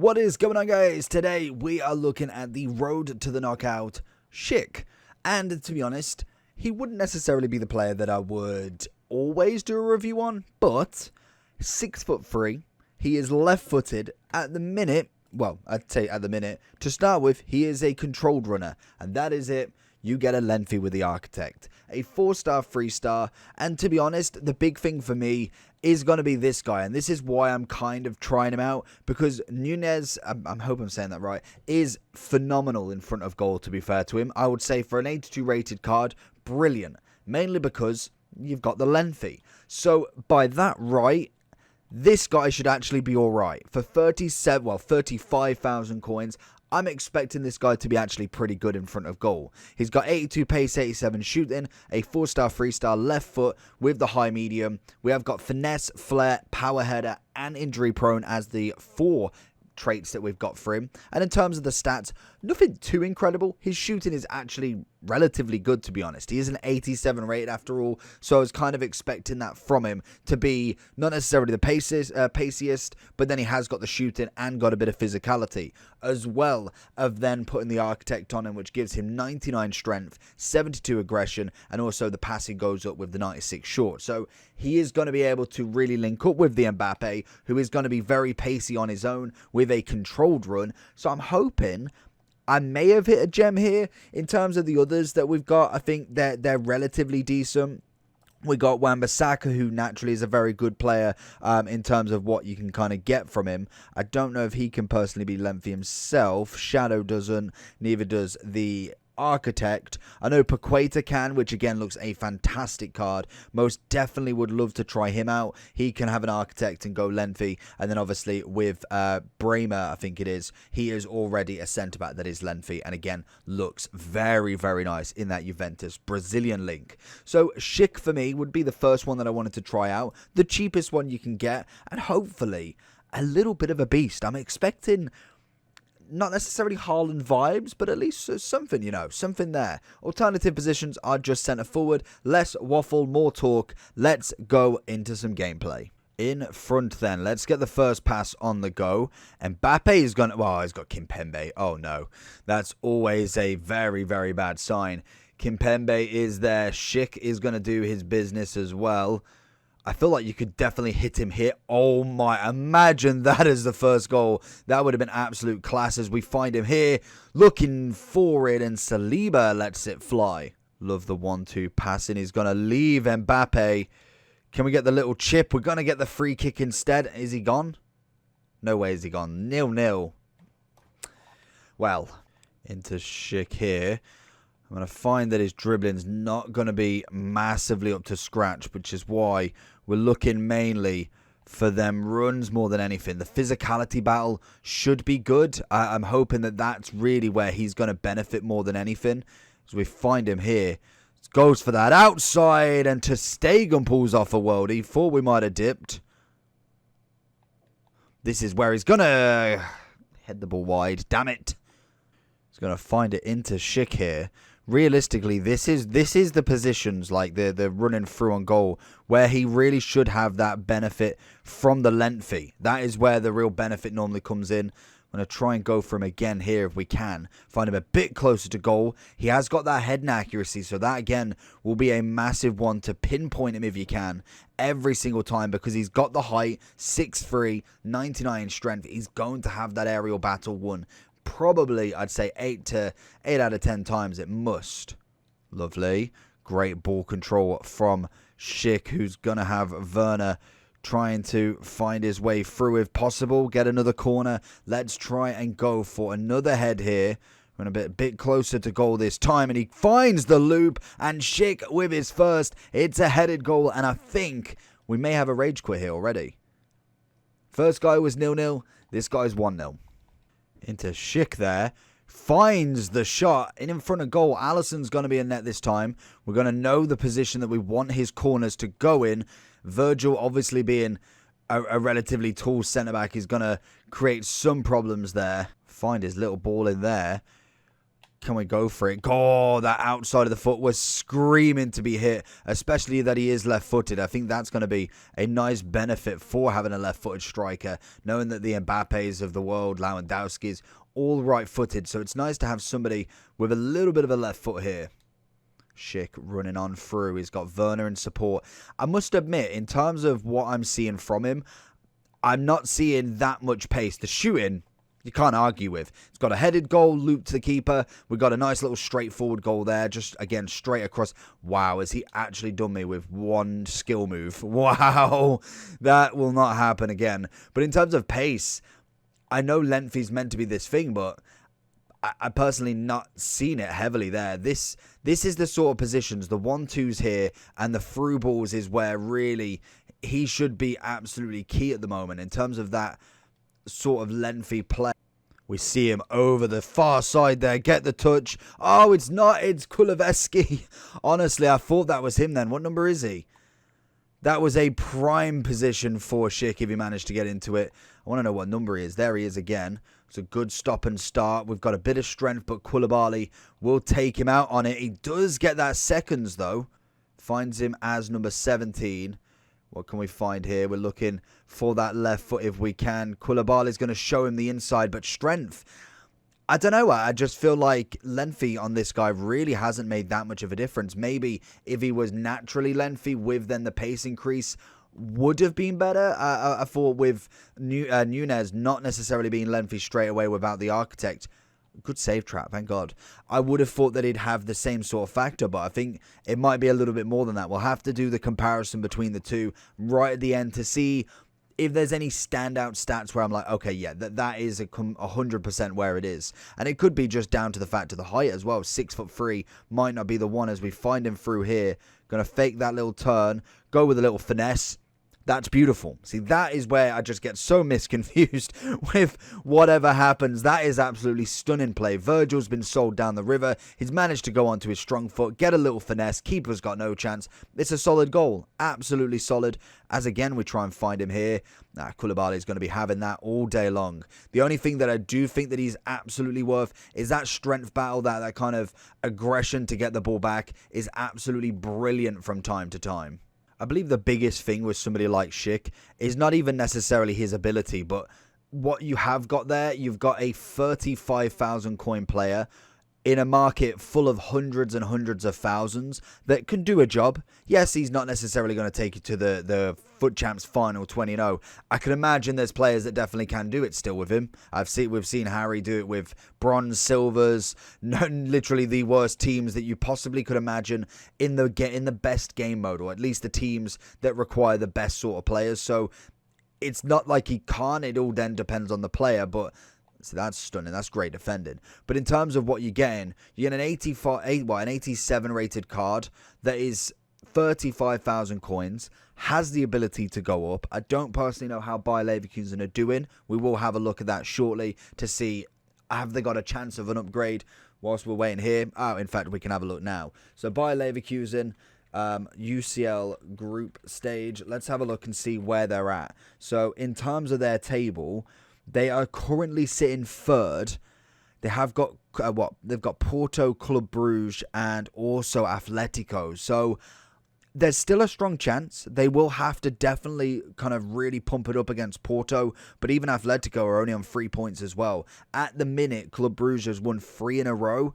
What is going on, guys? Today we are looking at the road to the knockout Schick. And to be honest, he wouldn't necessarily be the player that I would always do a review on, but 6'3", he is left-footed at the minute. Well, I'd say at the minute. To start with, he is a controlled runner, and that is it. You get a lengthy with the Architect. A 4-star, 3-star, and to be honest, the big thing for me is going to be this guy, and this is why I'm kind of trying him out, because Nunez, I hope I'm saying that right, is phenomenal in front of goal, to be fair to him. I would say for an 82 rated card, brilliant, mainly because you've got the lengthy. So by that right, this guy should actually be alright. For 35,000 coins, I'm expecting this guy to be actually pretty good in front of goal. He's got 82 pace, 87 shooting, a 4-star, 3-star left foot with the high medium. We have got finesse, flair, power header, and injury prone as the 4 traits that we've got for him. And in terms of the stats, nothing too incredible. His shooting is actually relatively good, to be honest. He is an 87 rated after all, so I was kind of expecting that from him to be not necessarily the paciest, but then he has got the shooting and got a bit of physicality, as well of then putting the Architect on him, which gives him 99 strength, 72 aggression, and also the passing goes up with the 96 short. So he is going to be able to really link up with the Mbappe, who is going to be very pacey on his own with a controlled run. So I'm hoping I may have hit a gem here. In terms of the others that we've got, I think they're relatively decent. We got Wan-Bissaka, who naturally is a very good player in terms of what you can kind of get from him. I don't know if he can personally be lengthy himself. Shadow doesn't, neither does the Architect. I know Paqueta can, which again looks a fantastic card. Most definitely would love to try him out. He can have an Architect and go lengthy. And then obviously with Bremer, I think it is, he is already a centre-back that is lengthy. And again, looks very, very nice in that Juventus Brazilian link. So Schick for me would be the first one that I wanted to try out. The cheapest one you can get. And hopefully a little bit of a beast. I'm expecting not necessarily Haaland vibes, but at least something, you know, something there. Alternative positions are just centre forward. Less waffle, more talk. Let's go into some gameplay. In front then, let's get the first pass on the go. Mbappe is going to, well, he's got Kimpembe. Oh no, that's always a very, very bad sign. Kimpembe is there. Schick is going to do his business as well. I feel like you could definitely hit him here. Oh my, imagine that as the first goal. That would have been absolute class as we find him here. Looking for it, and Saliba lets it fly. Love the 1-2 passing. He's going to leave Mbappe. Can we get the little chip? We're going to get the free kick instead. Is he gone? No way is he gone. 0-0. Well, into Schick here. I'm going to find that his dribbling's not going to be massively up to scratch, which is why we're looking mainly for them runs more than anything. The physicality battle should be good. I'm hoping that that's really where he's going to benefit more than anything. As we find him here, goes for that outside, and ter Stegen pulls off a worldie. Thought we might have dipped. This is where he's going to head the ball wide. Damn it. He's going to find it into Schick here. Realistically, this is the positions, like the running through on goal, where he really should have that benefit from the lengthy. That is where the real benefit normally comes in. I'm going to try and go for him again here if we can. Find him a bit closer to goal. He has got that head and accuracy, so that again will be a massive one to pinpoint him if you can every single time, because he's got the height, 6'3", 99 strength. He's going to have that aerial battle won. Probably, I'd say 8 out of 10 times it must. Lovely. Great ball control from Schick, who's going to have Werner trying to find his way through if possible. Get another corner. Let's try and go for another head here. We're a bit closer to goal this time, and he finds the loop, and Schick with his first. It's a headed goal, and I think we may have a rage quit here already. First guy was 0-0. This guy's 1-0. Into Schick there. Finds the shot in front of goal. Alisson's going to be in net this time. We're going to know the position that we want his corners to go in. Virgil, obviously being a relatively tall centre-back, is going to create some problems there. Find his little ball in there. Can we go for it? Oh, that outside of the foot was screaming to be hit, especially that he is left-footed. I think that's going to be a nice benefit for having a left-footed striker, knowing that the Mbappes of the world, Lewandowski's, all right-footed. So it's nice to have somebody with a little bit of a left foot here. Schick running on through. He's got Werner in support. I must admit, in terms of what I'm seeing from him, I'm not seeing that much pace. The shooting, you can't argue with. It's got a headed goal, loop to the keeper. We've got a nice little straightforward goal there. Just, again, straight across. Wow, has he actually done me with one skill move? Wow, that will not happen again. But in terms of pace, I know length is meant to be this thing, but I personally not seen it heavily there. This is the sort of positions, the 1-2s here and the through balls is where really he should be absolutely key at the moment in terms of that sort of lengthy play. We see him over the far side there, get the touch. Oh, it's not, it's Kuleveski. Honestly, I thought that was him then. What number is he? That was a prime position for Schick if he managed to get into it. I want to know what number he is. There he is again. It's a good stop and start. We've got a bit of strength, but Koulibaly will take him out on it. He does get that seconds, though. Finds him as number 17. What can we find here? We're looking for that left foot if we can. Koulibaly's going to show him the inside, but strength. I don't know. I just feel like lengthy on this guy really hasn't made that much of a difference. Maybe if he was naturally lengthy with then the pace increase would have been better. I thought with Nunez not necessarily being lengthy straight away without the architect. Good save trap, thank God. I would have thought that he'd have the same sort of factor, but I think it might be a little bit more than that. We'll have to do the comparison between the two right at the end to see if there's any standout stats where I'm like, okay, yeah, that is 100% where it is. And it could be just down to the fact of the height as well. 6'3" might not be the one as we find him through here. Going to fake that little turn, go with a little finesse. That's beautiful. See, that is where I just get so misconfused with whatever happens. That is absolutely stunning play. Virgil's been sold down the river. He's managed to go onto his strong foot, get a little finesse. Keeper's got no chance. It's a solid goal. Absolutely solid. As again, we try and find him here. Koulibaly is going to be having that all day long. The only thing that I do think that he's absolutely worth is that strength battle, that kind of aggression to get the ball back is absolutely brilliant from time to time. I believe the biggest thing with somebody like Schick is not even necessarily his ability, but what you have got there. You've got a 35,000 coin player in a market full of hundreds and hundreds of thousands that can do a job. Yes, he's not necessarily going to take you to the Foot Champs final 20-0. I can imagine there's players that definitely can do it still with him. We've seen Harry do it with bronze, silvers, literally the worst teams that you possibly could imagine in the best game mode, or at least the teams that require the best sort of players. So it's not like he can't. It all then depends on the player, but so that's stunning. That's great defending. But in terms of what you're getting, you get an 87 rated card that is 35,000 coins, has the ability to go up. I don't personally know how Bayer Leverkusen are doing. We will have a look at that shortly to see have they got a chance of an upgrade whilst we're waiting here. Oh, in fact, we can have a look now. So Bayer Leverkusen, UCL group stage. Let's have a look and see where they're at. So in terms of their table, they are currently sitting third. They have got They've got Porto, Club Brugge, and also Atletico. So there's still a strong chance. They will have to definitely kind of really pump it up against Porto, but even Atletico are only on 3 points as well. At the minute, Club Brugge has won 3 in a row.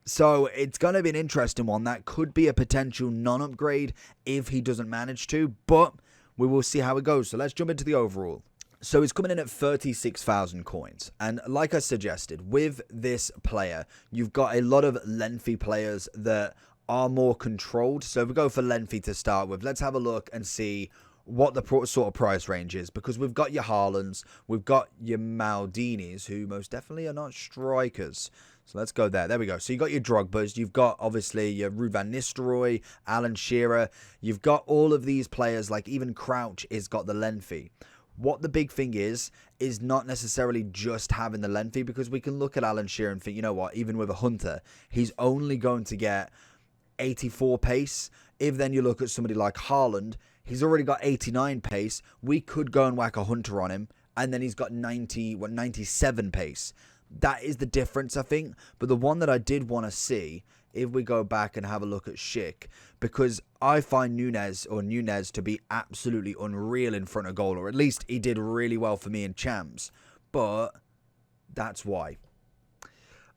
So it's going to be an interesting one. That could be a potential non-upgrade if he doesn't manage to, but we will see how it goes. So let's jump into the overall. So he's coming in at 36,000 coins. And like I suggested, with this player, you've got a lot of lengthy players that are more controlled. So if we go for lengthy to start with, let's have a look and see what the sort of price range is. Because we've got your Haalands, we've got your Maldinis, who most definitely are not strikers. So let's go there. There we go. So you've got your Drogbas. You've got, obviously, your Ruud van Nistelrooy, Alan Shearer. You've got all of these players, like even Crouch has got the lengthy. What the big thing is not necessarily just having the lengthy, because we can look at Alan Shearer and think, you know what, even with a Hunter, he's only going to get 84 pace. If then you look at somebody like Haaland, he's already got 89 pace. We could go and whack a Hunter on him, and then he's got 97 pace. That is the difference, I think. But the one that I did want to see, if we go back and have a look at Schick, because I find Nunez to be absolutely unreal in front of goal, or at least he did really well for me in champs. But that's why.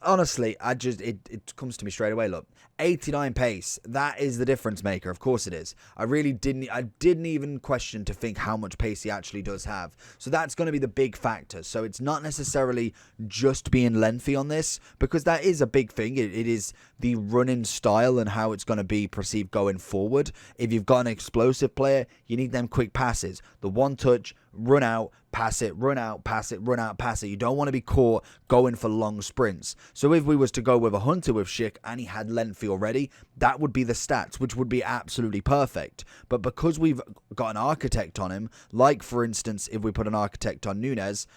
Honestly, it comes to me straight away. Look, 89 pace, that is the difference maker. Of course it is. I didn't even question to think how much pace he actually does have. So that's going to be the big factor. So it's not necessarily just being lengthy on this, because that is a big thing. It is the running style and how it's going to be perceived going forward. If you've got an explosive player, you need them quick passes. The one touch, run out, pass it, run out, pass it, run out, pass it. You don't want to be caught going for long sprints. So if we was to go with a Hunter with Schick and he had lengthy already, that would be the stats, which would be absolutely perfect. But because we've got an architect on him, like for instance, if we put an architect on Nunez,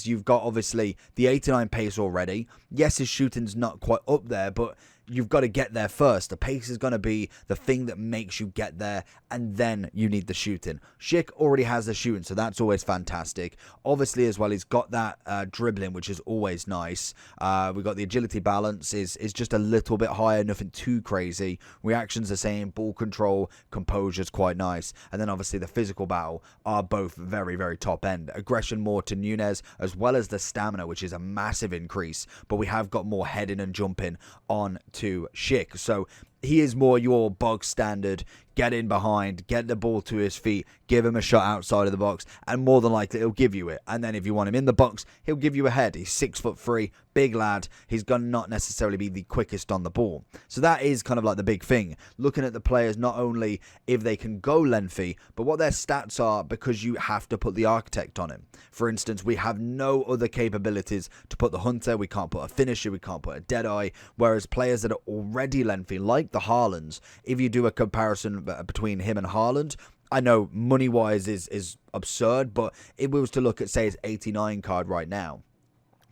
you've got obviously the 89 pace already. Yes, his shooting's not quite up there, but you've got to get there first. The pace is going to be the thing that makes you get there, and then you need the shooting. Schick already has the shooting, so that's always fantastic. Obviously, as well, he's got that dribbling, which is always nice. We've got the agility balance is just a little bit higher, nothing too crazy. Reactions the same, ball control, composure is quite nice. And then obviously the physical battle are both very, very top end. Aggression more to Nunez, as well as the stamina, which is a massive increase. But we have got more heading and jumping on to Schick. So he is more your bog standard, get in behind, get the ball to his feet, give him a shot outside of the box, and more than likely he'll give you it. And then if you want him in the box, he'll give you a head. He's 6'3", big lad. He's going to not necessarily be the quickest on the ball. So that is kind of like the big thing. Looking at the players, not only if they can go lengthy, but what their stats are, because you have to put the architect on him. For instance, we have no other capabilities to put the Hunter. We can't put a finisher. We can't put a Deadeye. Whereas players that are already lengthy, like the Haalands, if you do a comparison between him and Haaland, I know money-wise is absurd, but if we was to look at, say, his 89 card right now,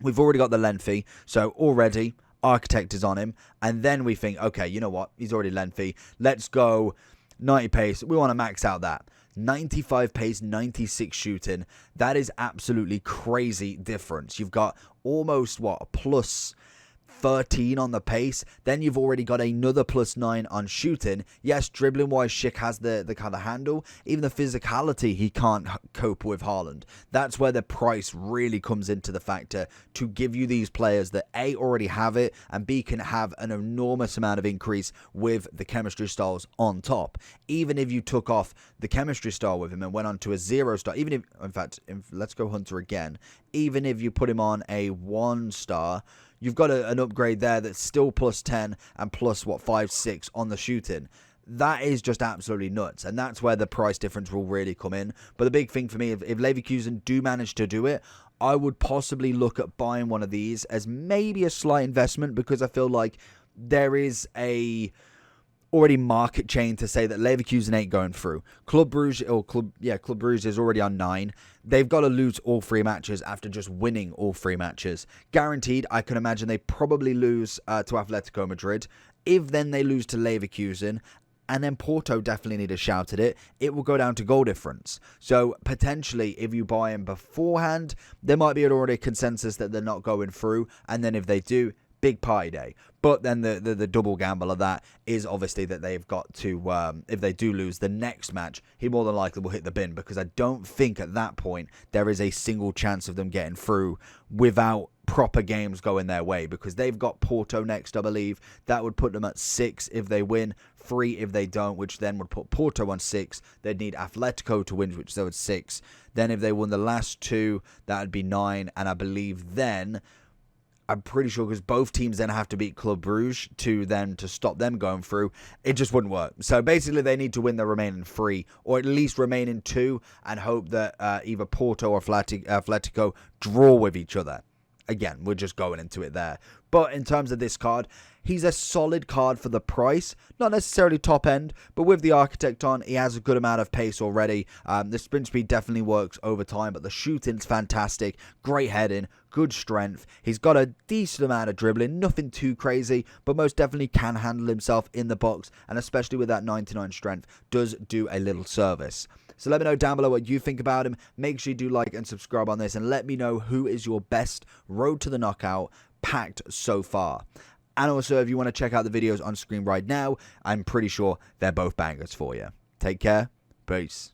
we've already got the lengthy, so already architect is on him, and then we think, okay, you know what, he's already lengthy, let's go 90 pace, we want to max out that. 95 pace, 96 shooting, that is absolutely crazy difference. You've got almost, what, a plus 13 on the pace, then you've already got another +9 on shooting. Yes, dribbling wise, Schick has the kind of handle. Even the physicality, he can't cope with Haaland. That's where the price really comes into the factor, to give you these players that A, already have it, and B, can have an enormous amount of increase with the chemistry styles on top. Even if you took off the chemistry style with him and went on to a 0 star, even if, in fact, let's go Hunter again, even if you put him on a 1 star, you've got an upgrade there that's still +10 and plus, 5-6 on the shooting. That is just absolutely nuts, and that's where the price difference will really come in. But the big thing for me, if Leverkusen do manage to do it, I would possibly look at buying one of these as maybe a slight investment, because I feel like there is a already market chain to say that Leverkusen ain't going through. Club Brugge is already on 9. They've got to lose all 3 matches after just winning all 3 matches. Guaranteed, I can imagine they probably lose to Atletico Madrid. If then they lose to Leverkusen, and then Porto definitely need a shout at it, it will go down to goal difference. So potentially, if you buy them beforehand, there might be already a consensus that they're not going through, and then if they do, big party day. But then the double gamble of that is obviously that they've got to, if they do lose the next match, he more than likely will hit the bin, because I don't think at that point there is a single chance of them getting through without proper games going their way, because they've got Porto next, I believe. That would put them at 6 if they win, 3 if they don't, which then would put Porto on 6. They'd need Atletico to win, which they would 6. Then if they won the last 2, that would be 9, and I believe then, I'm pretty sure, because both teams then have to beat Club Brugge to stop them going through, it just wouldn't work. So basically they need to win the remaining 3, or at least remaining 2, and hope that either Porto or Atletico draw with each other. Again, we're just going into it there. But in terms of this card, he's a solid card for the price. Not necessarily top end, but with the architect on, he has a good amount of pace already. The sprint speed definitely works over time, but the shooting's fantastic. Great heading, good strength. He's got a decent amount of dribbling, nothing too crazy, but most definitely can handle himself in the box, and especially with that 99 strength, does do a little service. So let me know down below what you think about him. Make sure you do like and subscribe on this, and let me know who is your best road to the knockout packed so far. And also, if you want to check out the videos on screen right now, I'm pretty sure they're both bangers for you. Take care. Peace.